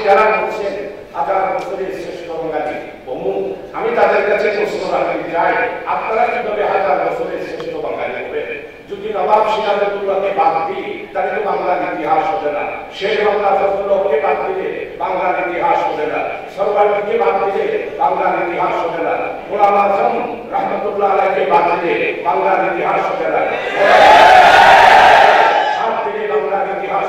যারা বলছেন 1000 বছরের শ্রেষ্ঠ বাঙালি অমুক, আমি তাদের কাছে প্রশ্ন রাখতে চাই, আপনারা কিভাবে 1000 বছরের শ্রেষ্ঠ বাঙালি হবেন? যদি নবাব সিরাজউদ্দৌলাকে বাদ দিই তাহলে তো বাংলার ইতিহাস হবে না। শের বাংলা ফজলুল্লাহকে বাদ দিলে বাংলার ইতিহাস হবে না। সরওয়ারকে বাদ দিলে বাংলার ইতিহাস হবে না। গোলাম আজম রহমতুল্লাহ আলাইহিকে বাদ দিলে বাংলার ইতিহাস হবে না। বাংলার ইতিহাস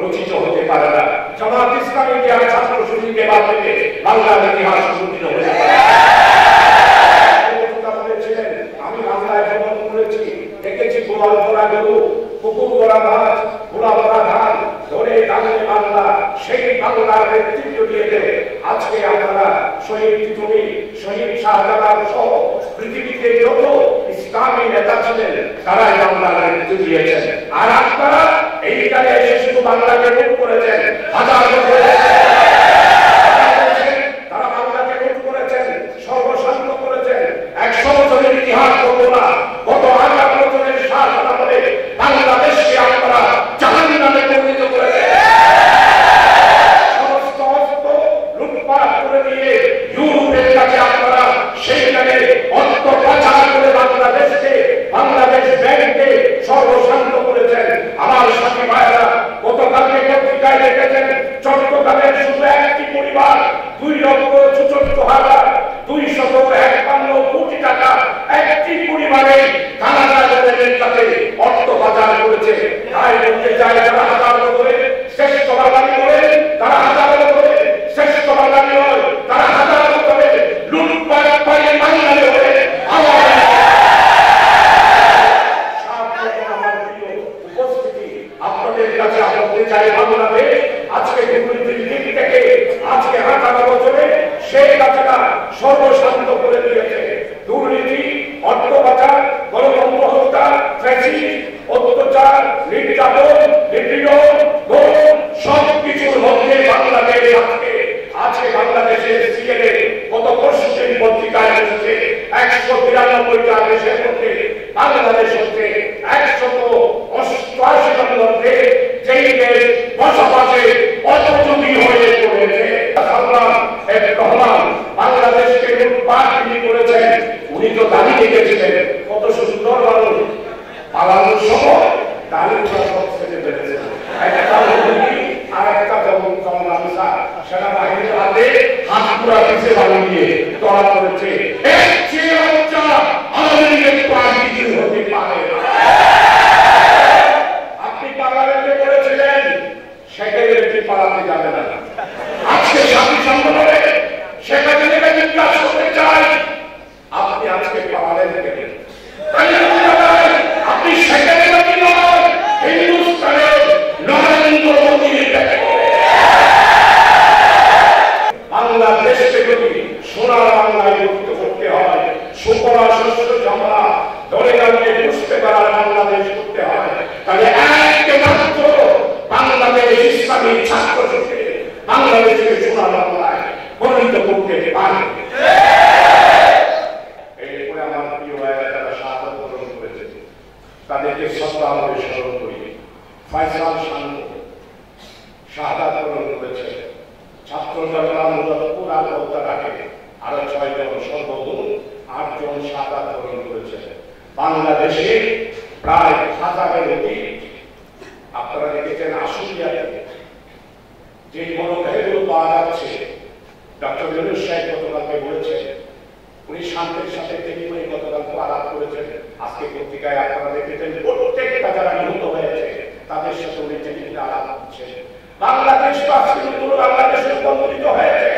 রচিত হতে পারে না। জামাত ইসলামীকে আর ছাত্র শিবিরকে বাদ দিলে বাংলার ইতিহাস রচিত হতে পারে না। আমি বাংলায় ভ্রমণ করেছি, দেখেছি গোয়াল ভরা গরু, পুকুর ভরা মাছ, ভোলা ভরা ধান ধরে টানে বাংলা। সেই বাংলার নেতৃত্ব দিয়েছে আজকে আপনারা শহীদ টিটুনি, শহীদ শাহজালাল সহ পৃথিবীতে যত ইসলামী নেতা ছিলেন তারাই বাংলার নেতৃত্ব দিয়েছেন। আর আপনারা এইখানে এসে শুধু বাংলাকে লুট করেছেন। 1000 বছর তারা বাংলাকে লুট করেছেন, সর্বশান্ত করেছেন। 100 বছরের ইতিহাস বলবো না, গত 1000 বছরের শাসন আমলে বাংলাদেশকে আপনারা জাহান্নামে পরিণত করেছেন। সমস্ত অস্ত্র লুটপাট করে দিয়ে ইউরোপের কাছে আপনারা সেইখানে অর্থ পাচার করে বাংলাদেশকে, বাংলাদেশ ব্যাংককে সর্বশান্ত করেছেন। আমার সাথী ভাইরা গতকালকে পত্রিকায় দেখেছেন চট্টগ্রামের শুধু একটি পরিবার 2,64,251 কোটি টাকা একটি পরিবারে কানাডার কাছে অর্থ পাচার করেছে। তাই বলতে চাই যারা 1000 বছরে শ্রেষ্ঠ বাঙালি বলেন তারা 1000 বছরে শ্রেষ্ঠ বাঙালি নয়, তারা 1000 বছরে লুটপাট করে বাঙালি হয়ে আমার উপস্থিতি আপনাদের কাছে বলতে চাই বাংলাদেশ আজকে দুর্নীতির দিক থেকে আজকে 1000 বছরে শেখ হাসিনা সর্বশান্ত করে দিয়েছে। দুর্নীতি, অর্থ পাচার, গণতন্ত্র হত্যা, ফ্যাসিস্ট, অত্যাচার, নির্যাতন, নিপীড়ন, গরম সবকিছুর মধ্যে বাংলাদেশ আজকে বাংলাদেশের সিএনএ গত পরশুদিন পত্রিকায় এসেছে 193টা দেশের মধ্যে বাংলাদেশ হচ্ছে 188 মধ্যে যেই দেশ বসবাসে অযোগ্য হয়ে পড়েছে। রহমান বাংলাদেশকে লুটপাট করেছেন, উনি তো দাঁড়িয়ে গেছিলেন কত সুন্দর মানুষ, পালানোর সময় দাঁড়িয়ে সব ছেড়ে পেরেছেন। একটা আর একটা যেমন কমলামসা সেনাবাহিনীর হাতে হাত পুরা পিছিয়ে বানিয়ে ধরা পড়েছে। আপনি পার্লামেন্টে করেছিলেন, সেখানে পালাতে যাবে না। আজকে স্বামী সম্মেলনে সেখানে জিজ্ঞাসা করতে চাই, আপনি আজকে পার্লামেন্টে গেলেন, আপনি সেখানে হিন্দুস্তানের নরেন্দ্র মোদীর বাংলাদেশকে যদি সোনার বাংলায় মুক্ত করতে হয়, সুপরা শস্য জমা ধরে দাঁড়িয়ে বুঝতে পারার বাংলাদেশ করতে হয়, তাহলে একমাত্র বাংলাদেশ ইসলামী ছাত্র শক্তি বাংলাদেশকে সোনার বাংলায় পরিণত করতে পারে। এরপরে আমার প্রিয় ভাইরা যারা শাহাদাত বরণ করেছে তাদেরকে শ্রদ্ধা আমাদের স্মরণ করি। ফয়সাল শাহাদাত বরণ করেছে, ছাত্র জনতা মুজাফফর আল হত্যাকাণ্ডে আরো 6 জন, সর্বমোট 8 জন শাহাদাত বরণ করেছে। বাংলাদেশে প্রায় 1000-এর অধিক, আপনারা দেখেছেন আশুলিয়াতে যে মনোগ্রাহগুলো পাওয়া যাচ্ছে, ডক্টর ইউনূস সাহেব গতকালকে বলেছেন উনি শান্তির সাথে টেলিফোনে গতকালকে আলাপ করেছেন। আজকে পত্রিকায় আপনারা দেখেছেন প্রত্যেকটা যারা নিহত হয়েছে তাদের সাথে উনি টেলিফোনে আলাপ করছেন। বাংলাদেশ বাংলাদেশের বন্ধনিত হয়েছে।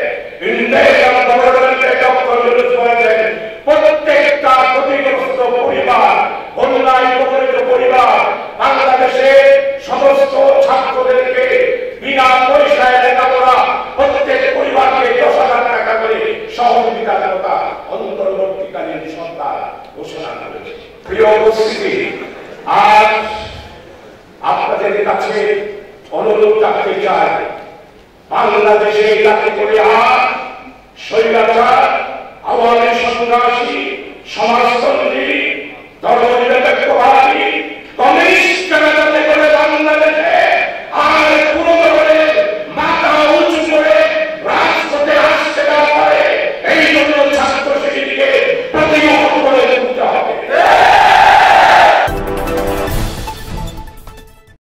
প্রত্যেকটা ক্ষতিগ্রস্ত পরিবার, বন্যায় প্রভাবিত পরিবার, বাংলাদেশের সমস্ত ছাত্রদেরকে বিনা পয়সায় লেখাপড়া প্রত্যেক পরিবারকে 10,000 টাকা করে সহযোগিতা দেওয়া অন্তর্বর্তীকালীন সরকার ঘোষণা করেছে। প্রিয় উপস্থিতি, আজ আপনাদের কাছে অনুরোধ রাখতে চাই, বাংলাদেশে যাতে করে আর স্বৈরাচার